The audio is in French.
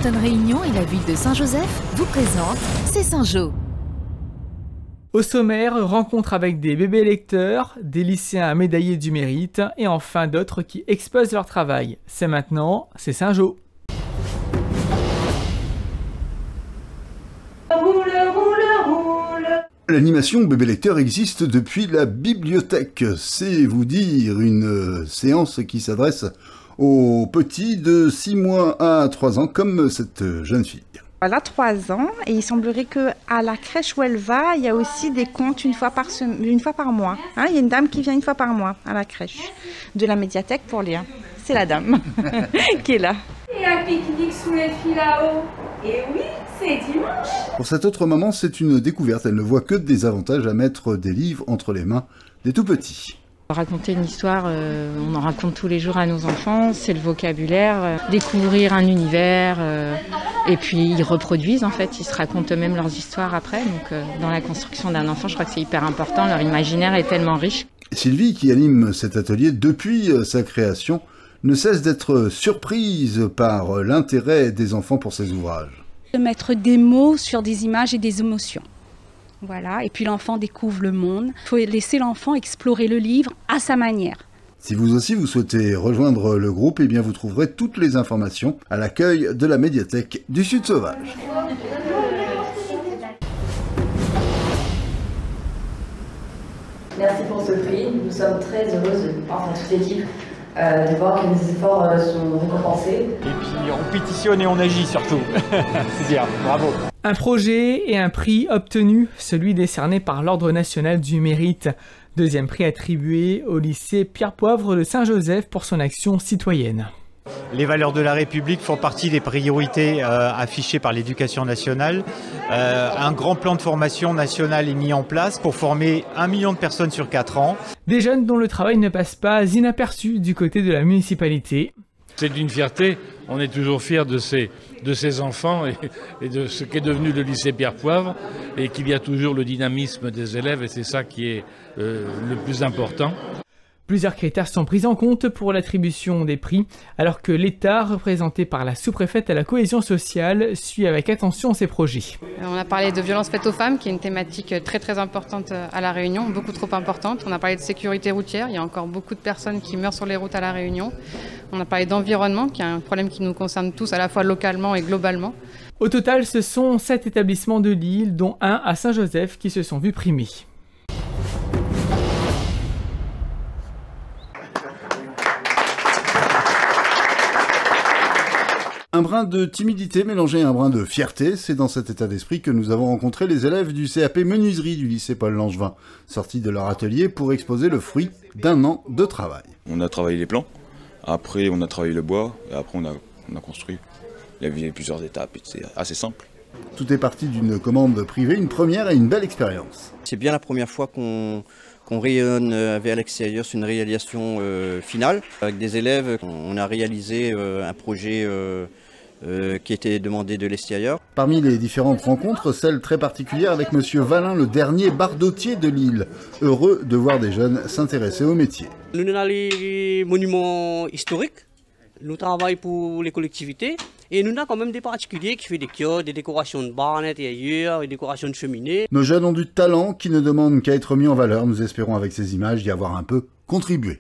Métropolitaine Réunion et la ville de Saint-Joseph vous présentent C'est Saint-Jo. Au sommaire, rencontre avec des bébés lecteurs, des lycéens médaillés du mérite et enfin d'autres qui exposent leur travail. C'est maintenant, c'est Saint-Jo. L'animation bébé lecteur existe depuis la bibliothèque. C'est vous dire une séance qui s'adresse aux petits de 6 mois à 3 ans comme cette jeune fille. Elle a 3 ans et il semblerait qu'à la crèche où elle va, il y a aussi des contes une fois par mois. Il y a une dame qui vient une fois par mois à la crèche de la médiathèque pour lire. C'est la dame qui est là. Et un pique-nique sous les fils là-haut. Et oui, c'est dimanche. Pour cette autre maman, c'est une découverte. Elle ne voit que des avantages à mettre des livres entre les mains des tout-petits. Raconter une histoire, on en raconte tous les jours à nos enfants, c'est le vocabulaire, découvrir un univers, et puis ils reproduisent en fait, ils se racontent eux-mêmes leurs histoires après, donc dans la construction d'un enfant, je crois que c'est hyper important, leur imaginaire est tellement riche. Sylvie, qui anime cet atelier depuis sa création, ne cesse d'être surprise par l'intérêt des enfants pour ces ouvrages. De mettre des mots sur des images et des émotions. Voilà, et puis l'enfant découvre le monde. Il faut laisser l'enfant explorer le livre à sa manière. Si vous aussi vous souhaitez rejoindre le groupe, eh bien vous trouverez toutes les informations à l'accueil de la médiathèque du Sud Sauvage. Merci pour ce prix. Nous sommes très heureuses, enfin toute l'équipe, de voir que nos efforts sont récompensés. Et puis on pétitionne et on agit surtout. C'est bien, bravo. Un projet et un prix obtenu, celui décerné par l'Ordre national du mérite. Deuxième prix attribué au lycée Pierre Poivre de Saint-Joseph pour son action citoyenne. Les valeurs de la République font partie des priorités affichées par l'Éducation nationale. Un grand plan de formation national est mis en place pour former 1 million de personnes sur 4 ans. Des jeunes dont le travail ne passe pas inaperçu du côté de la municipalité. C'est une fierté, on est toujours fiers de ces enfants et de ce qu'est devenu le lycée Pierre Poivre et qu'il y a toujours le dynamisme des élèves et c'est ça qui est le plus important. Plusieurs critères sont pris en compte pour l'attribution des prix, alors que l'État, représenté par la sous-préfète à la cohésion sociale, suit avec attention ces projets. On a parlé de violences faites aux femmes, qui est une thématique très très importante à La Réunion, beaucoup trop importante. On a parlé de sécurité routière, il y a encore beaucoup de personnes qui meurent sur les routes à La Réunion. On a parlé d'environnement, qui est un problème qui nous concerne tous, à la fois localement et globalement. Au total, ce sont 7 établissements de l'île, dont un à Saint-Joseph, qui se sont vus primés. Un brin de timidité mélangé à un brin de fierté, c'est dans cet état d'esprit que nous avons rencontré les élèves du CAP menuiserie du lycée Paul Langevin, sortis de leur atelier pour exposer le fruit d'1 an de travail. On a travaillé les plans, après on a travaillé le bois, et après on a construit. Il y avait plusieurs étapes, c'est assez simple. Tout est parti d'une commande privée, une première et une belle expérience. C'est bien la première fois qu'on rayonne vers l'extérieur sur une réalisation finale. Avec des élèves, on a réalisé un projet qui était demandé de l'extérieur. Parmi les différentes rencontres, celle très particulière avec Monsieur Valin, le dernier bardottier de l'île. Heureux de voir des jeunes s'intéresser au métier. Nous avons les monuments historiques, nous travaillons pour les collectivités et nous avons quand même des particuliers qui font des kiosques, des décorations de bar à l'intérieur, des décorations de cheminées. Nos jeunes ont du talent qui ne demandent qu'à être mis en valeur. Nous espérons avec ces images d'y avoir un peu contribué.